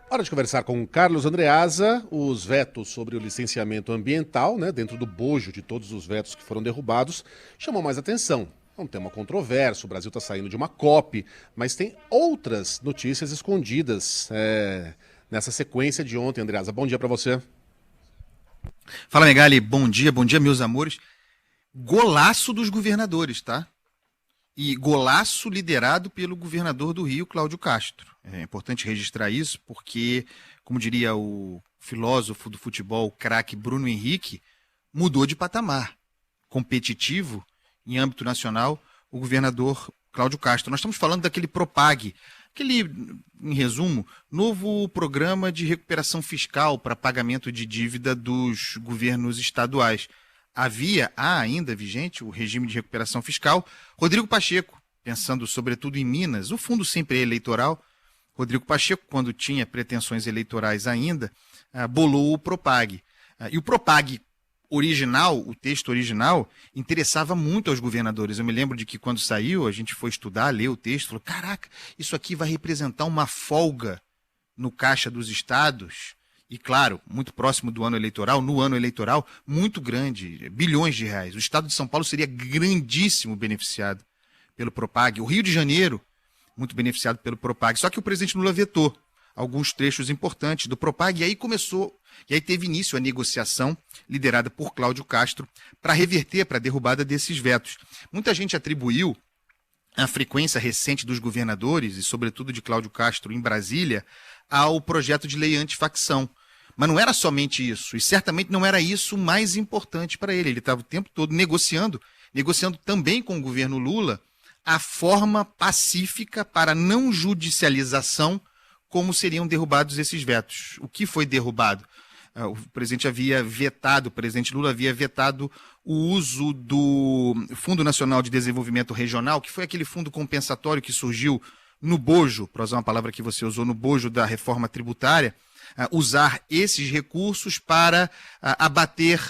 Hora de conversar com Carlos Andreasa, os vetos sobre o licenciamento ambiental, dentro do bojo de todos os vetos que foram derrubados, chamam mais atenção. É um tema controverso, o Brasil está saindo de uma COP, mas tem outras notícias escondidas nessa sequência de ontem, Andreasa. Bom dia para você. Fala, Megali, bom dia, meus amores. Golaço dos governadores, tá? E golaço liderado pelo governador do Rio, Cláudio Castro. É importante registrar isso porque, como diria o filósofo do futebol, o craque Bruno Henrique, mudou de patamar. Competitivo, em âmbito nacional, o governador Cláudio Castro. Nós estamos falando daquele Propag, aquele, em resumo, novo programa de recuperação fiscal para pagamento de dívida dos governos estaduais. Há ainda vigente o regime de recuperação fiscal. Rodrigo Pacheco, pensando sobretudo em Minas, o fundo sempre é eleitoral. Rodrigo Pacheco, quando tinha pretensões eleitorais ainda, bolou o Propag. E o Propag original, o texto original, interessava muito aos governadores. Eu me lembro de que quando saiu, a gente foi estudar, ler o texto, falou, caraca, isso aqui vai representar uma folga no caixa dos estados. E, claro, muito próximo do ano eleitoral, no ano eleitoral, muito grande, bilhões de reais. O estado de São Paulo seria grandíssimo beneficiado pelo Propag. O Rio de Janeiro, muito beneficiado pelo Propag. Só que o presidente Lula vetou alguns trechos importantes do Propag, e aí teve início a negociação liderada por Cláudio Castro para reverter, para a derrubada desses vetos. Muita gente atribuiu a frequência recente dos governadores, e sobretudo de Cláudio Castro em Brasília, ao projeto de lei antifacção. Mas não era somente isso, e certamente não era isso o mais importante para ele. Ele estava o tempo todo negociando também com o governo Lula a forma pacífica para não judicialização como seriam derrubados esses vetos. O que foi derrubado? O presidente Lula havia vetado o uso do Fundo Nacional de Desenvolvimento Regional, que foi aquele fundo compensatório que surgiu no bojo, para usar uma palavra que você usou, no bojo da reforma tributária, usar esses recursos para abater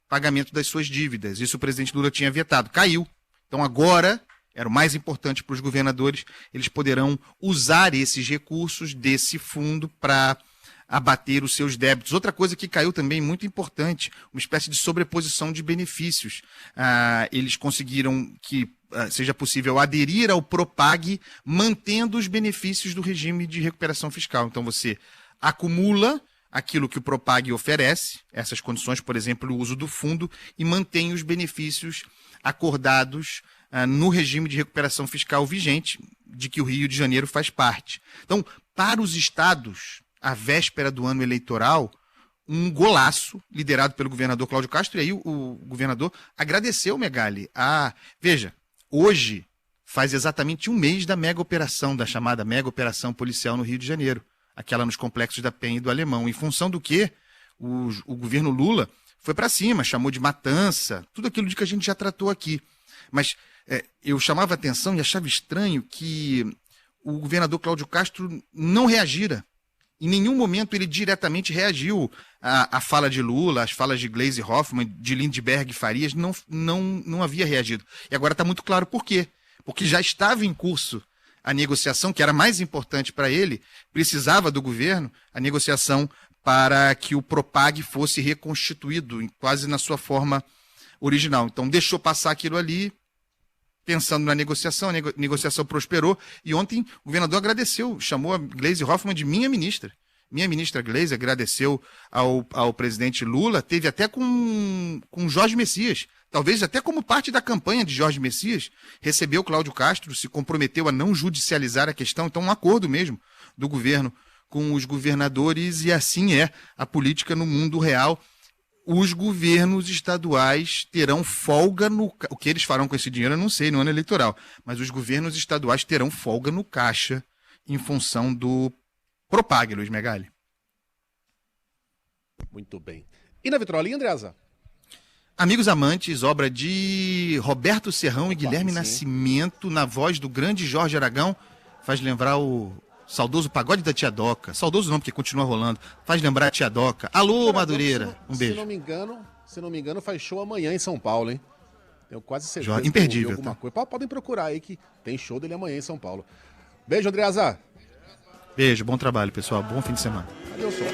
pagamento das suas dívidas. Isso o presidente Lula tinha vetado. Caiu. Então agora, era o mais importante para os governadores, eles poderão usar esses recursos desse fundo para abater os seus débitos. Outra coisa que caiu também, muito importante, uma espécie de sobreposição de benefícios. Eles conseguiram que seja possível aderir ao Propag, mantendo os benefícios do regime de recuperação fiscal. Então você acumula aquilo que o Propag oferece, essas condições, por exemplo, o uso do fundo, e mantém os benefícios acordados no regime de recuperação fiscal vigente, de que o Rio de Janeiro faz parte. Então, para os estados, à véspera do ano eleitoral, um golaço liderado pelo governador Cláudio Castro, e aí o governador agradeceu, Megali. Veja, hoje faz exatamente um mês da da chamada mega operação policial no Rio de Janeiro, aquela nos complexos da Penha e do Alemão, em função do que o governo Lula foi para cima, chamou de matança, tudo aquilo de que a gente já tratou aqui. Mas eu chamava a atenção e achava estranho que o governador Cláudio Castro não reagira. Em nenhum momento ele diretamente reagiu à fala de Lula, às falas de Gleisi Hoffmann, de Lindbergh Farias, não havia reagido. E agora está muito claro por quê. Porque já estava em curso a negociação, que era mais importante para ele, precisava do governo, a negociação para que o Propag fosse reconstituído, quase na sua forma original. Então deixou passar aquilo ali, pensando na negociação, a negociação prosperou, e ontem o governador agradeceu, chamou a Gleisi Hoffmann de minha ministra. Minha ministra Gleisi agradeceu ao presidente Lula, teve até com Jorge Messias, talvez até como parte da campanha de Jorge Messias, recebeu Cláudio Castro, se comprometeu a não judicializar a questão, então um acordo mesmo do governo com os governadores, e assim é a política no mundo real. Os governos estaduais terão folga o que eles farão com esse dinheiro, eu não sei, no ano eleitoral. Mas os governos estaduais terão folga no caixa em função do Propag, Luiz Megali. Muito bem. E na vitrolinha, Andreasa? Amigos Amantes, obra de Roberto Serrão e Guilherme sim. Nascimento, na voz do grande Jorge Aragão, faz lembrar o saudoso pagode da Tia Doca. Saudoso não, porque continua rolando. Faz lembrar a Tia Doca. Alô, Madureira. Um beijo. Se não me engano, faz show amanhã em São Paulo, hein? Tenho quase certeza. Imperdível. Alguma coisa. Podem procurar aí que tem show dele amanhã em São Paulo. Beijo, Andreasa. Beijo, bom trabalho, pessoal. Bom fim de semana. Adeus, só.